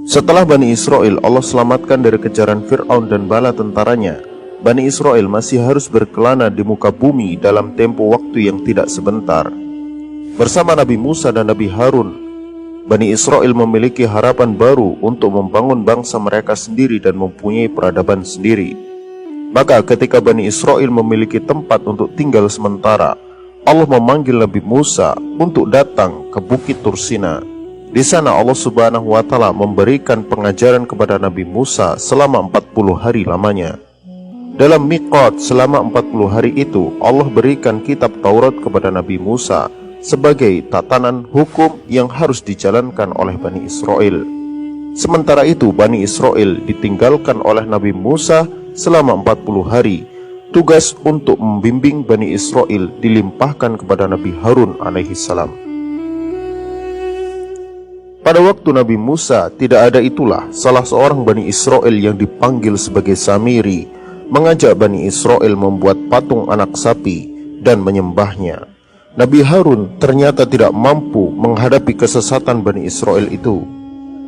Setelah Bani Israel Allah selamatkan dari kejaran Fir'aun dan bala tentaranya, Bani Israel masih harus berkelana di muka bumi dalam tempo waktu yang tidak sebentar. Bersama Nabi Musa dan Nabi Harun, Bani Israel memiliki harapan baru untuk membangun bangsa mereka sendiri dan mempunyai peradaban sendiri. Maka ketika Bani Israel memiliki tempat untuk tinggal sementara, Allah memanggil Nabi Musa untuk datang ke Bukit Tursina. Di sana Allah Subhanahu wa Ta'ala memberikan pengajaran kepada Nabi Musa selama 40 hari lamanya. Dalam miqat selama 40 hari itu, Allah berikan kitab Taurat kepada Nabi Musa sebagai tatanan hukum yang harus dijalankan oleh Bani Israel. Sementara itu Bani Israel ditinggalkan oleh Nabi Musa selama 40 hari. Tugas untuk membimbing Bani Israel dilimpahkan kepada Nabi Harun alaihissalam. Pada waktu Nabi Musa tidak ada, itulah salah seorang Bani Israel yang dipanggil sebagai Samiri mengajak Bani Israel membuat patung anak sapi dan menyembahnya. Nabi Harun ternyata tidak mampu menghadapi kesesatan Bani Israel itu.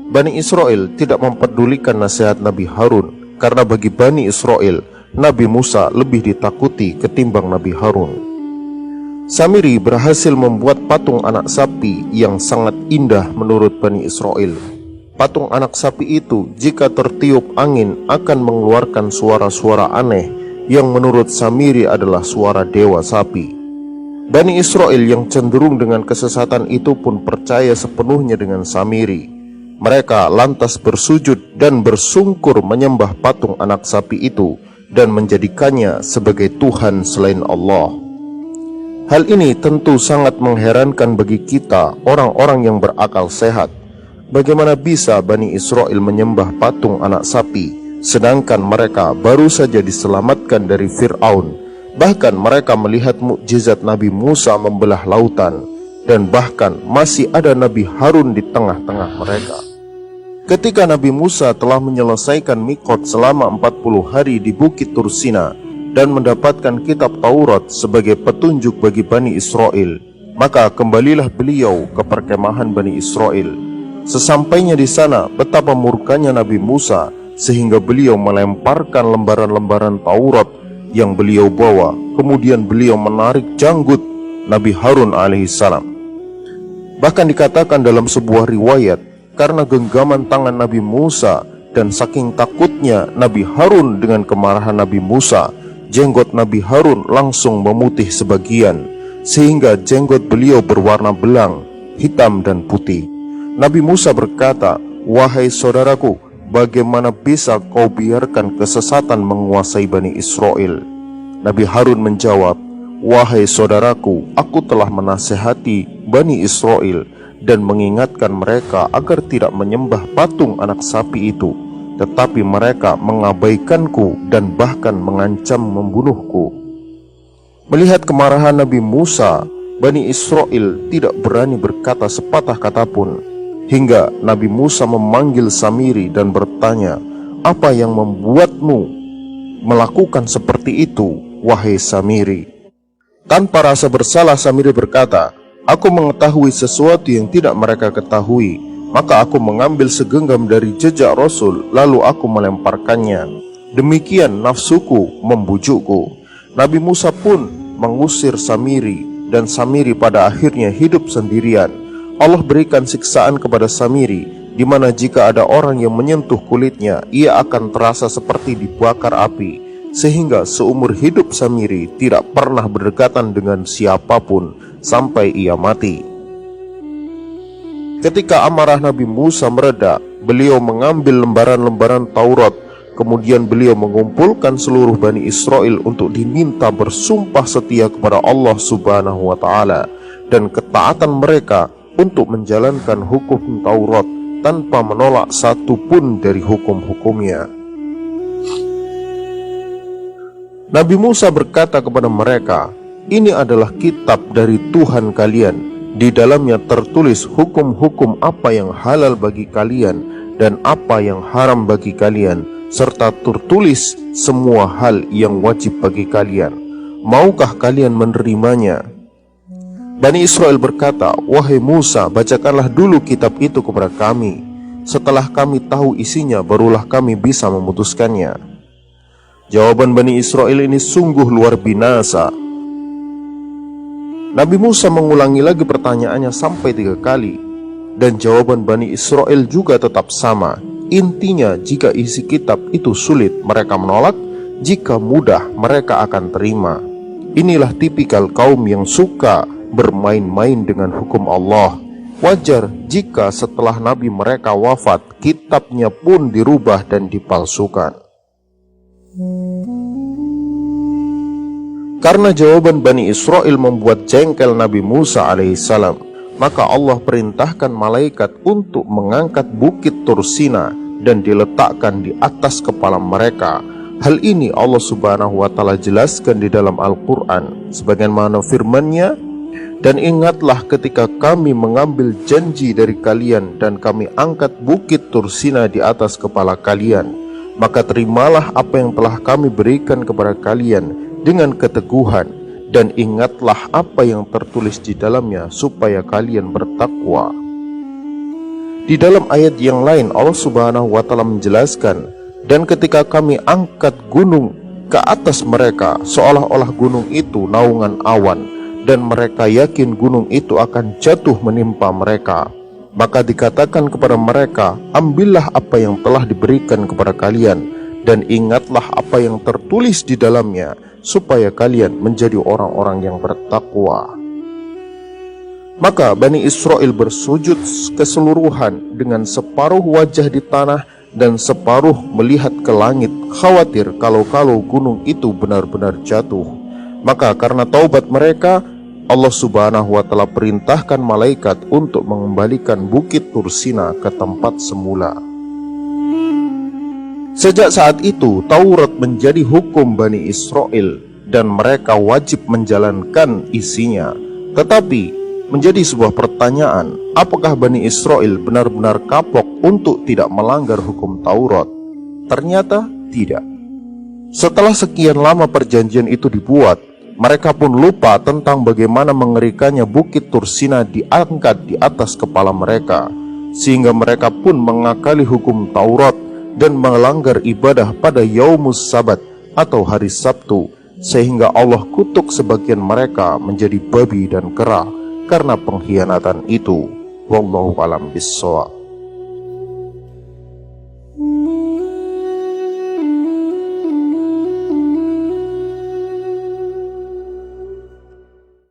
Bani Israel tidak mempedulikan nasihat Nabi Harun karena bagi Bani Israel Nabi Musa lebih ditakuti ketimbang Nabi Harun. Samiri berhasil membuat patung anak sapi yang sangat indah menurut Bani Israel. Patung anak sapi itu jika tertiup angin akan mengeluarkan suara-suara aneh yang menurut Samiri adalah suara dewa sapi. Bani Israel yang cenderung dengan kesesatan itu pun percaya sepenuhnya dengan Samiri. Mereka lantas bersujud dan bersungkur menyembah patung anak sapi itu dan menjadikannya sebagai Tuhan selain Allah. Hal ini tentu sangat mengherankan bagi kita, orang-orang yang berakal sehat. Bagaimana bisa Bani Israel menyembah patung anak sapi, sedangkan mereka baru saja diselamatkan dari Fir'aun. Bahkan mereka melihat mukjizat Nabi Musa membelah lautan, dan bahkan masih ada Nabi Harun di tengah-tengah mereka. Ketika Nabi Musa telah menyelesaikan miqat selama 40 hari di Bukit Tursina dan mendapatkan kitab Taurat sebagai petunjuk bagi Bani Israel, maka kembalilah beliau ke perkemahan Bani Israel. Sesampainya di sana, betapa murkanya Nabi Musa sehingga beliau melemparkan lembaran-lembaran Taurat yang beliau bawa. Kemudian beliau menarik janggut Nabi Harun alaihissalam. Bahkan dikatakan dalam sebuah riwayat, karena genggaman tangan Nabi Musa dan saking takutnya Nabi Harun dengan kemarahan Nabi Musa, jenggot Nabi Harun langsung memutih sebagian, sehingga jenggot beliau berwarna belang, hitam dan putih. Nabi Musa berkata, "Wahai saudaraku, bagaimana bisa kau biarkan kesesatan menguasai Bani Israel?" Nabi Harun menjawab, "Wahai saudaraku, aku telah menasihati Bani Israel dan mengingatkan mereka agar tidak menyembah patung anak sapi itu. Tetapi mereka mengabaikanku dan bahkan mengancam membunuhku." Melihat kemarahan Nabi Musa, Bani Israel tidak berani berkata sepatah kata pun, hingga Nabi Musa memanggil Samiri dan bertanya, "Apa yang membuatmu melakukan seperti itu, wahai Samiri?" Tanpa rasa bersalah, Samiri berkata, "Aku mengetahui sesuatu yang tidak mereka ketahui. Maka aku mengambil segenggam dari jejak Rasul, lalu aku melemparkannya. Demikian nafsuku membujukku." Nabi Musa pun mengusir Samiri, dan Samiri pada akhirnya hidup sendirian. Allah berikan siksaan kepada Samiri, di mana jika ada orang yang menyentuh kulitnya, ia akan terasa seperti dibakar api, sehingga seumur hidup Samiri tidak pernah berdekatan dengan siapapun sampai ia mati. Ketika amarah Nabi Musa mereda, beliau mengambil lembaran-lembaran Taurat. Kemudian beliau mengumpulkan seluruh Bani Israel untuk diminta bersumpah setia kepada Allah Subhanahu wa Ta'ala dan ketaatan mereka untuk menjalankan hukum Taurat tanpa menolak satu pun dari hukum-hukumnya. Nabi Musa berkata kepada mereka, "Ini adalah kitab dari Tuhan kalian. Di dalamnya tertulis hukum-hukum apa yang halal bagi kalian dan apa yang haram bagi kalian, serta tertulis semua hal yang wajib bagi kalian. Maukah kalian menerimanya?" Bani Israel berkata, "Wahai Musa, bacakanlah dulu kitab itu kepada kami. Setelah kami tahu isinya, barulah kami bisa memutuskannya." Jawaban Bani Israel ini sungguh luar binasa. Nabi Musa mengulangi lagi pertanyaannya sampai 3 kali, dan jawaban Bani Israel juga tetap sama. Intinya, jika isi kitab itu sulit, mereka menolak. Jika mudah, mereka akan terima. Inilah tipikal kaum yang suka bermain-main dengan hukum Allah. Wajar jika setelah Nabi mereka wafat, kitabnya pun dirubah dan dipalsukan. Karena jawaban Bani Israel membuat jengkel Nabi Musa alaihissalam, maka Allah perintahkan malaikat untuk mengangkat bukit Tursina dan diletakkan di atas kepala mereka. Hal ini Allah subhanahu wa ta'ala jelaskan di dalam Al-Quran sebagaimana firman-Nya, "Dan ingatlah ketika kami mengambil janji dari kalian dan kami angkat bukit Tursina di atas kepala kalian, maka terimalah apa yang telah kami berikan kepada kalian dengan keteguhan, dan ingatlah apa yang tertulis di dalamnya supaya kalian bertakwa." Di dalam ayat yang lain Allah subhanahu wa ta'ala menjelaskan, "Dan ketika kami angkat gunung ke atas mereka, seolah-olah gunung itu naungan awan, dan mereka yakin gunung itu akan jatuh menimpa mereka. Maka dikatakan kepada mereka, ambillah apa yang telah diberikan kepada kalian, dan ingatlah apa yang tertulis di dalamnya, supaya kalian menjadi orang-orang yang bertakwa." Maka Bani Israel bersujud keseluruhan dengan separuh wajah di tanah dan separuh melihat ke langit, khawatir kalau gunung itu benar-benar jatuh. Maka karena taubat mereka, Allah subhanahu wa ta'ala perintahkan malaikat untuk mengembalikan bukit Tursina ke tempat semula. Sejak saat itu, Taurat menjadi hukum Bani Israel dan mereka wajib menjalankan isinya. Tetapi menjadi sebuah pertanyaan, apakah Bani Israel benar-benar kapok untuk tidak melanggar hukum Taurat? Ternyata tidak. Setelah sekian lama perjanjian itu dibuat, mereka pun lupa tentang bagaimana mengerikannya bukit Tursina diangkat di atas kepala mereka, sehingga mereka pun mengakali hukum Taurat dan melanggar ibadah pada Yaumus Sabat atau hari Sabtu, sehingga Allah kutuk sebagian mereka menjadi babi dan kera karena pengkhianatan itu. Wallahu a'lam bishawab.